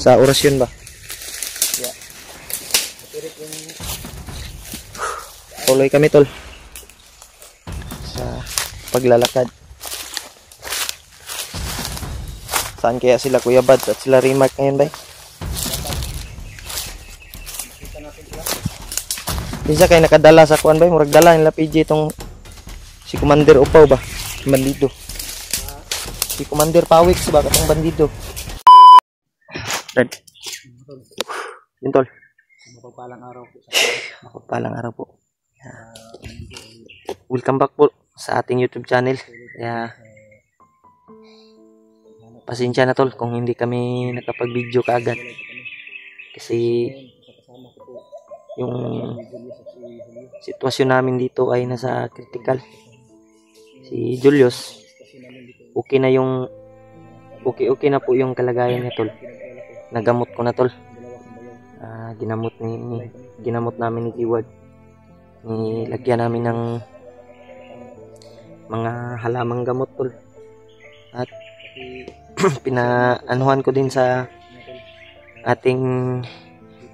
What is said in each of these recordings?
Sa orasyon ba? Yeah. Tuloy kami tol sa paglalakad. Saan kaya sila Kuya Bad at sila Rimark ngayon bay? Isa kayo nakadala sa kuan bay, murag dala nila PJ itong si Commander Upaw ba? Bandido. Si Commander Pawix ba katong bandido. Red. Yun tol. Mapagpalang araw po. Mapagpalang araw po. Welcome back po sa ating YouTube channel. Pasensya na tol kung hindi kami nakapag-video kaagad. Kasi yung sitwasyon namin dito ay nasa critical. Si Julius, okay na yung okay na po yung kalagayan niya tol. Nagamot ko na tol. Ginamot namin ni Keyword. Nilagyan namin ng mga halamang gamot tol. At pinaanuhan ko din sa ating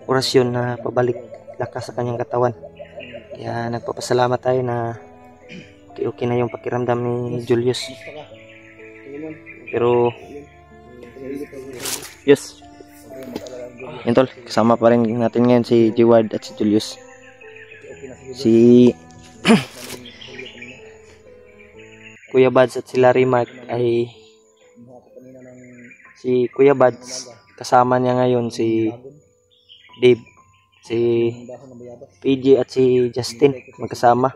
orasyon na pabalik lakas sa kanyang katawan. Kaya nagpapasalamat tayo na okay na yung pakiramdam ni Julius. Pero yes, yun tol, kasama pa rin natin ngayon si Keyword at si Julius. Si Kuya Bads at sila Rimark ay si Kuya Bads, kasama niya ngayon si Dave, si PJ at si Justin magkasama.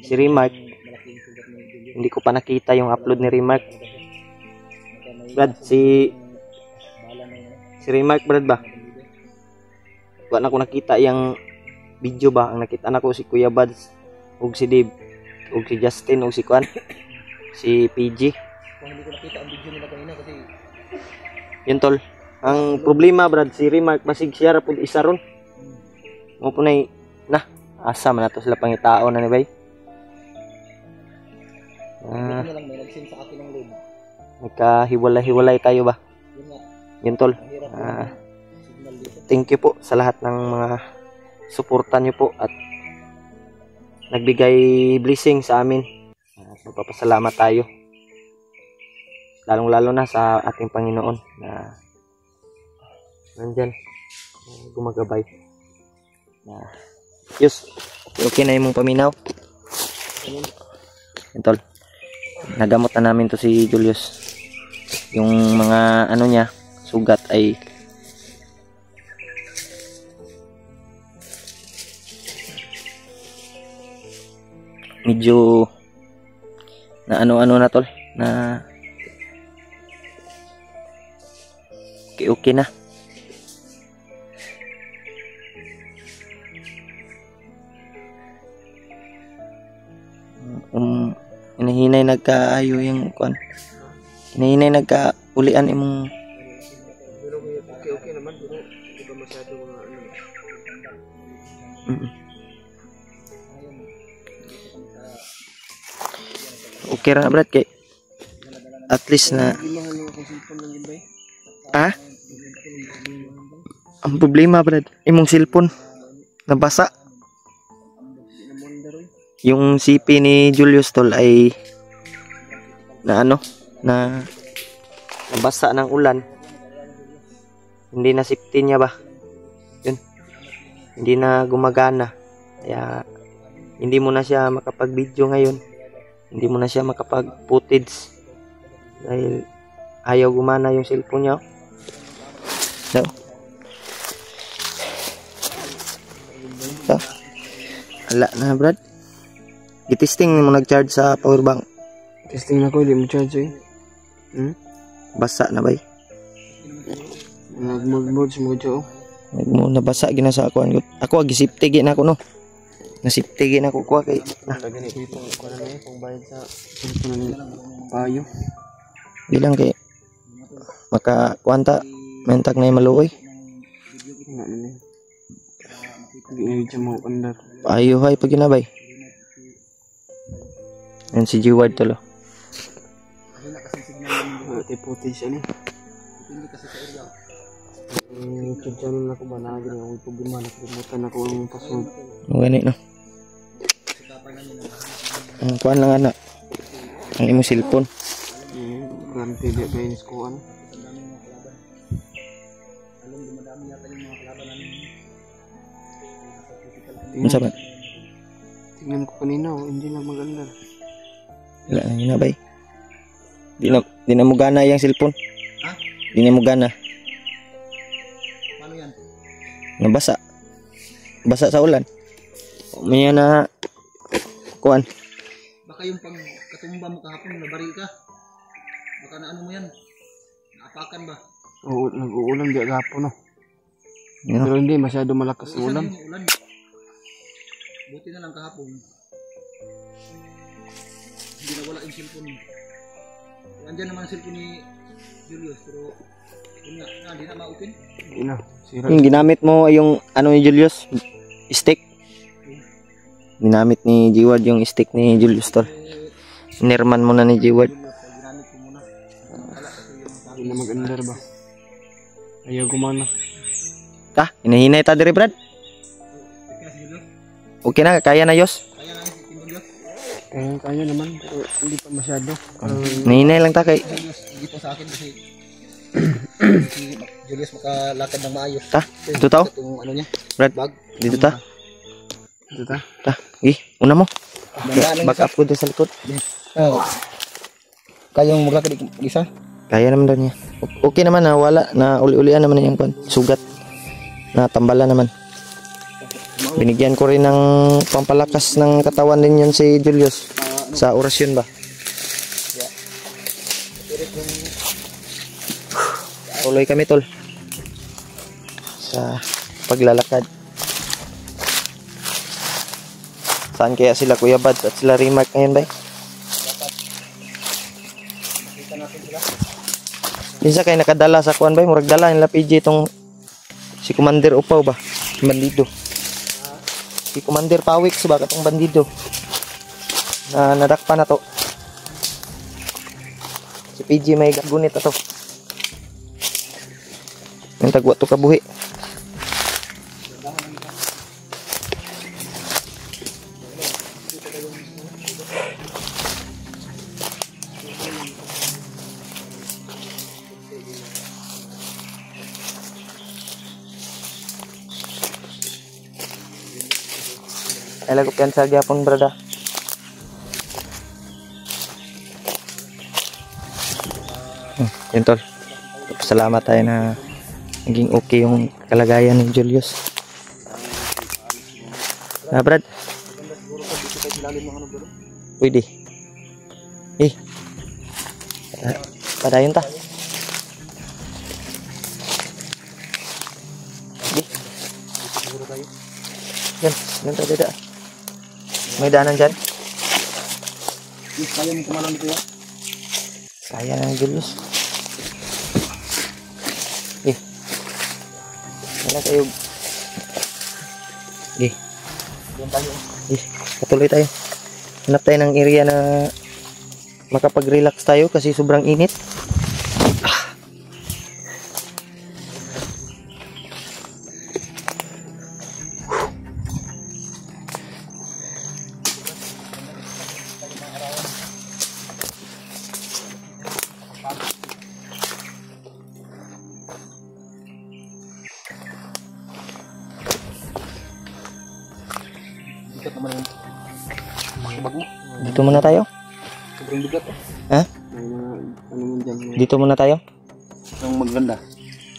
Si Rimark, hindi ko pa nakita yung upload ni Rimark. Brad, si Rimark Brad ba? Wala ko nakita yung video ba. Ang nakita na ko si Kuya Bads ug si Dave ug si Justin ug si Kwan, si PJ. Kung hindi ko nakita ang video nila kanina kasi yun tol, ang problema Brad, si Rimark basig siya rapod isa ron. Mo punay na asa man nato sila pangitao na ni bay. na lang may nag-send sa akin ng load. Magkahiwalay-hiwalay tayo ba? Yun tol. Signal dito. Thank you po sa lahat ng mga suporta nyo po at nagbigay blessing sa amin. Magpapasalamat tayo. Lalong-lalo na sa ating Panginoon na nandyan, gumagabay. Yes, okay na yung paminaw. Tol, nagamot na namin to si Julius. Yung mga ano niya, sugat ay medyo na ano-ano na tol, na okay na. Hinahinay nagkaayo yung kwan. Hinahinay nagkaulian imong. Pero okay naman, pero hindi ba masyado mga ano. Okay ra Brad kay at least na ang problema Brad, imong cellphone nabasa. Yung CP ni Julius tol ay na nabasa ng ulan. Hindi na safety niya ba? Yun. Hindi na gumagana. Kaya hindi mo na siya makapag-video ngayon. Hindi mo na siya makapag-footage dahil ayaw gumana yung cellphone niya. So, ala na Brad. I-testing mo nag-charge sa power bank. Testing na ko, hindi mo charge Basa na ba? Nag-mood mo dyan. Nabasa ginasa ako. Ako agi-safety gin ako no. Na-safety gin ako kuha kay. Lagyan ito kung ano na kung bayad sa cellphone nila. Payo. Bilang kay maka kwanta mentag na maluoy. Nga na niya. Hindi niya mo under. Payo hay pag ginabay. Yan si Keyword tolo. Puti siya ni. Diyan ako ba na agad ako problema na kalimutan ako ang password. Gani no. Ang kuan lang ana. Ang imong cellphone. Ganti dia kayo ni skuan. Unsa man? Tingnan ko kanina, hindi na maganda. Wala na yun na bay. Di na mo gana yung cellphone. Ha? Di na mo gana. Paano yan? Nabasa. Basa sa ulan. May na kuan. Baka yung pang katumba mo kahapon, nabari ka. Baka na ano mo yan? Naapakan ba? Oo, nag-uulan di agapon no. Yeah. Pero hindi masyado malakas Isa na ulan. na yung ulan. Buti na lang kahapon. Hindi nawala yung cellphone mo. Andyan naman ang cellphone ni Julius, pero yun nga, hindi na ma-open. Hindi na, sira. Yung ginamit mo yung ano ni Julius? Stick. Ginamit ni Jiward yung stick ni Julius tol. Nirman mo na ni Jiward. Julius, ay ginamit ko muna. Wala kasi yung sabi. Hindi na mag-under ba? Ayaw gumana. Ta, hinahinay ta diri Brad. Okay na si Julius? Okay na, kaya na Yos. Kaya na si Julius? Kaya naman, pero hindi pa masyado. Nahinay lang ta kay. Julius, dito sa akin kasi si Julius makalakad ng maayos. Ta, dito tao. Itong ano niya, Brad, bag. dito ta. Ito ta. Ta, una mo. Bandaan lang Back up ko din sa likod. Oh. Kayong maglakad isa? Kaya naman daw niya. Okay naman na wala na uli-ulian naman yung kwan. Sugat. Na tambala naman. Binigyan ko rin ng pampalakas ng katawan din yun si Julius sa orasyon ba. Tuloy kami tol sa paglalakad. Saan kaya sila Kuya Bad at sila Rimark ngayon ba? Minsan kayo nakadala sa kuan ba? Murag dala nila PJ itong si Commander Upaw ba? Bandido. Si Commander Pawik sa baka itong bandido. Na nadakpa na to. Si PJ may gagunit ato. Yung tagwa to kabuhi. Ay lago piyan sa gyapon brada. Yun tol. Salamat tayo na naging okay yung kalagayan ni Julius. Na Brad. Pwede. Padayon ta. Yan tayo dada. May daanan dyan. Kaya mo kumalang dito yan? Kaya na ng Julius. Wala tayo. Doon tayo. Patuloy tayo. Hanap tayo ng area na makapag-relax tayo kasi sobrang init. Bigat naman yung bag mo. Dito muna tayo. Sobrang bigat eh. Ha? May mga ano man dyan. Dito muna tayo. Yung maganda.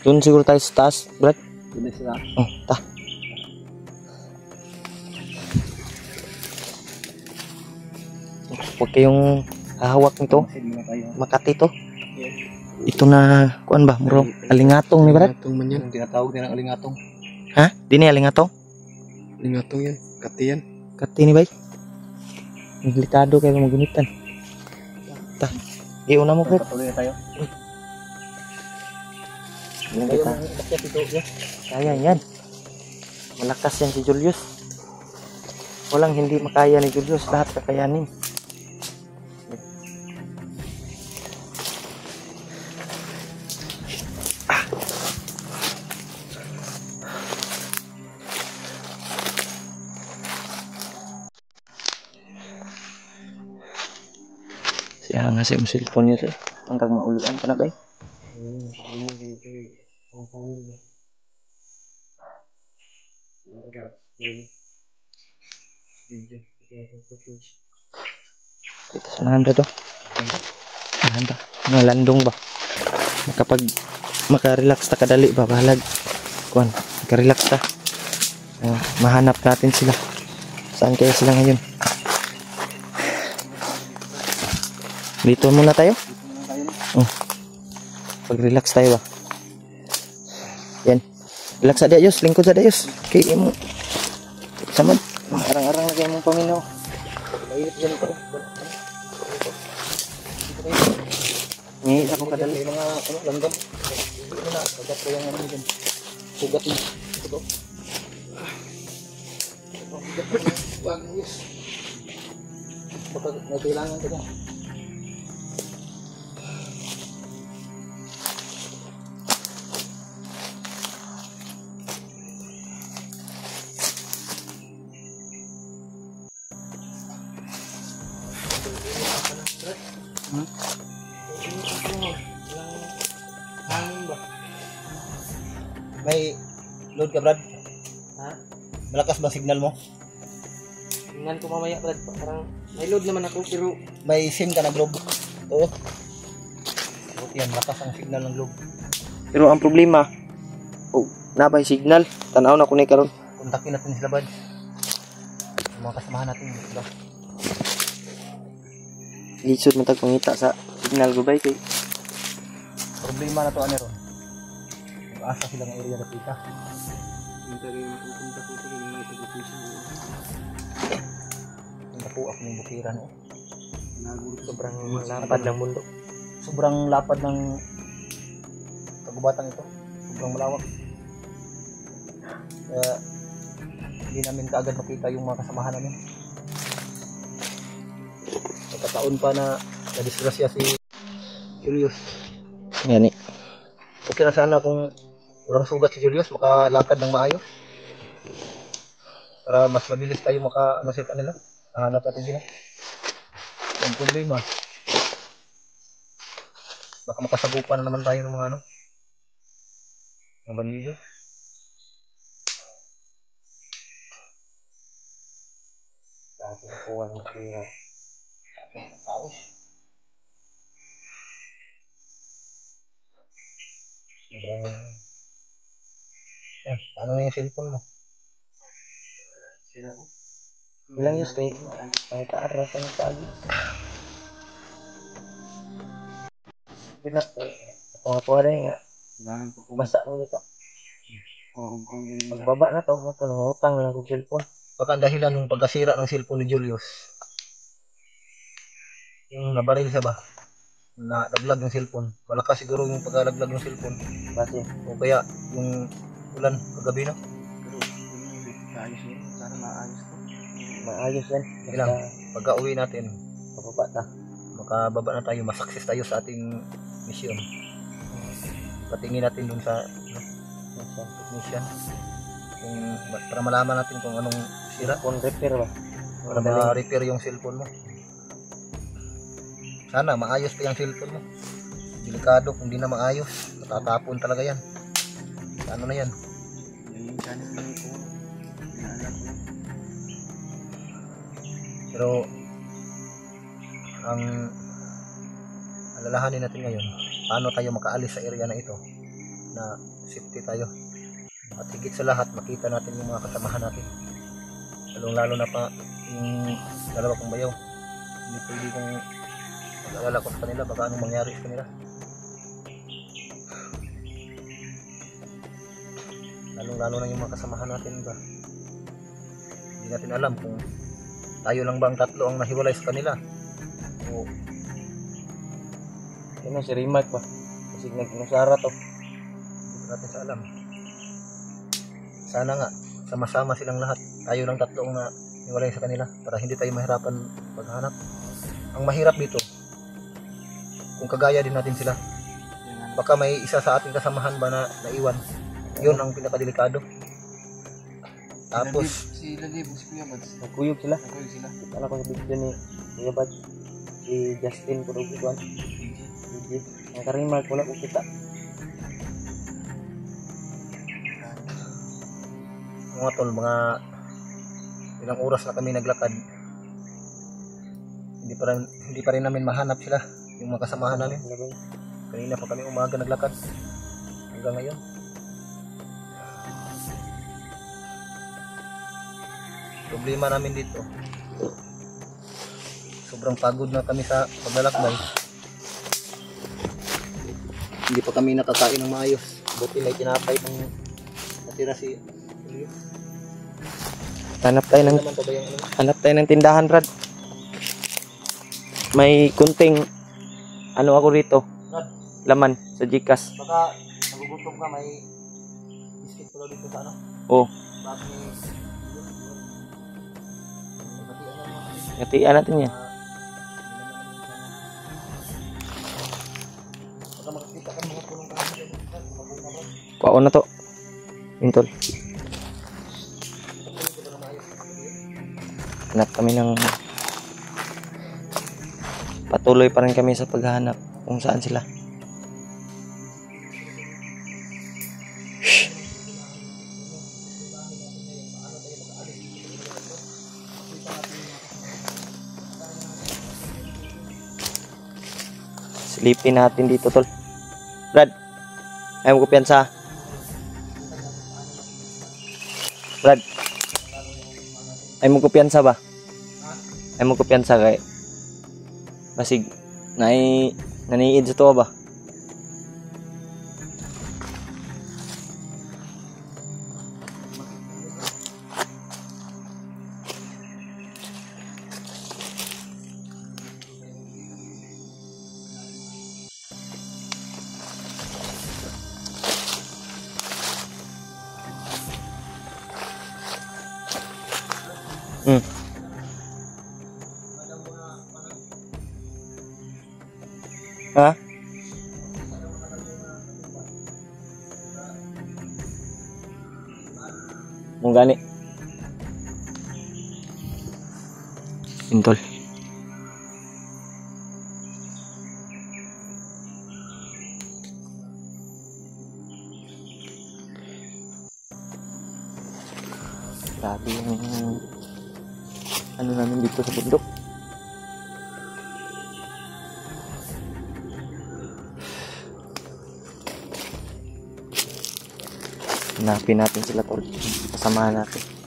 Doon siguro tayo sa taas, Brad. Hindi sila. Oh, ta. Huwag kayong hahawak nito. Side muna tayo. Makati to. Ito na, kuan ba? Bro, alingatong ni Brad. Lingatong man yan. Yung tinatawag nilang alingatong. Ha? Di na alingatong? Lingatong yan. Kati yan. Kati ni bay. Delikado kayo magunitan. Ta. Iuna mo, Brad. Patuloy na tayo. Yan Kaya kita. mo bakit ito. Kaya yan. Malakas yan si Julius. Walang hindi makaya ni Julius. Lahat kakayanin. nga si cellphone niya sir. Hanggang maulan pa na kay. Ito sa nanda to. Nanda. Nalandong ba? Kapag makarelax ta kadali ba bahalag. Kuan, makarelax ta. Mahanap natin sila. Saan kaya sila ngayon? Dito muna tayo. Pag-relax tayo ba? Yan. Relax sa Diyos, lingkod sa Diyos. Kaya mo. Samad. Arang-arang lagay mong paminaw. Mainit dyan ko. Ngayon ako kadali. Mga langgam. Hindi na. Pagkat ko yung ano dyan. Sugat mo. Ito. Wag mo yes. Kapag may kailangan ko dyan. May load ka, Brad? Ha? Malakas ba signal mo? Tingnan ko mamaya Brad. Parang may load naman ako pero May SIM ka na Globe? Oo. Buti yan, malakas ang signal ng Globe. pero ang problema, nabay signal. Tanaw na ko ni karon. Kontakin natin sila, Brad. Yung mga kasamahan natin sila. Lisod man tag pangita sa signal gubay kay Problema na to ano ron. Asa sila ng area na kita. Hindi po ako ng bukiran. sobrang lapad ng mundo. Sobrang lapad ng kagubatan ito. Sobrang malawak. Kaya hindi namin kaagad makita yung mga kasamahan namin. Nagkataon pa na nadisgrasya si Julius. Gani. Okay na sana kung walang sugat si Julius, makalakad ng maayos. Para mas mabilis tayo maka-ano sa kanila. Hanap natin sila. Ang problema. Baka makasagupan na naman tayo ng mga ano. Mga bandido. Dati ko ang kaya. Ano na yung cellphone mo? Ilang years kay ang kaaras ang pagi. Pina ako rin nga. Basta mo dito. Pagbaba na to, utang na ako cellphone. Baka ang dahilan ng pagkasira ng cellphone ni Julius. Yung nabaril siya ba? Nalaglag yung cellphone. Malakas siguro yung pagkalaglag ng cellphone. Base O kaya yung ulan kagabi na. maayos yan. Ilang pagka uwi natin, Pababa ta. makababa na tayo, masakses tayo sa ating mission. Patingin natin dun sa technician. Kung, para malaman natin kung anong sira. Phone repair ba? Para ma-repair yung cellphone mo. Sana maayos pa yung cellphone mo. Delikado kung di na maayos. Matatapon talaga yan. Ano na yan? Pero ang alalahanin natin ngayon, paano tayo makaalis sa area na ito na safety tayo. At higit sa lahat, makita natin yung mga kasamahan natin. Lalong-lalo na pa yung dalawa kong bayaw. Hindi pwede kong mag-alala ko sa kanila, baka anong mangyari sa kanila. Lalong-lalo na yung mga kasamahan natin ba. Hindi natin alam kung tayo lang ba ang tatlo ang nahiwalay sa kanila. O Ano si Rimac ba? Kasi nagkinusara to. hindi natin sa alam. Sana nga, sama-sama silang lahat. Tayo lang tatlo ang nahiwalay sa kanila para hindi tayo mahirapan maghanap. Ang mahirap dito, kung kagaya din natin sila, baka may isa sa ating kasamahan ba na naiwan. Yun ang pinakadelikado. Tapos, Si Lalib, si Kuya Bads. Nagkuyog sila. Nagkuyog sila. Kita na ko sa video ni Kuya Bad. si Justin ko duguan. Ang karimag wala ko kita. Mga tol, mga ilang oras na kami naglakad. Hindi pa rin namin mahanap sila, yung mga kasamahan namin. Kanina pa kami umaga naglakad hanggang ngayon. Problema namin dito, sobrang pagod na kami sa paglalakbay. Hindi pa kami nakakain ng maayos. Buti may tinapay ng natira si Julio. Hanap tayo ng Naman pa ba yung ano? Hanap tayo ng tindahan, Brad. May kunting ano ako rito, Brad, laman sa Gcash. baka nagugutom ka, may biscuit pala dito sa ano? Oh, Bakit may hatian natin yan. baka makakita ka mga punong kahoy dito, mga bunga, Brad. Kuha na to. Intol. Hanap kami ng patuloy pa rin kami sa paghahanap kung saan sila. Shh. Silipin natin dito, tol. Brad, ayaw mo ko piyansa. Brad, ayaw mo ko piyansa ba? Ayaw mo ko piyansa kay basig naniid sa to ba? Ha? Mong gani. Intol. Grabe yung ano namin dito sa bundok. Hanapin natin sila, tol. Kasamahan natin.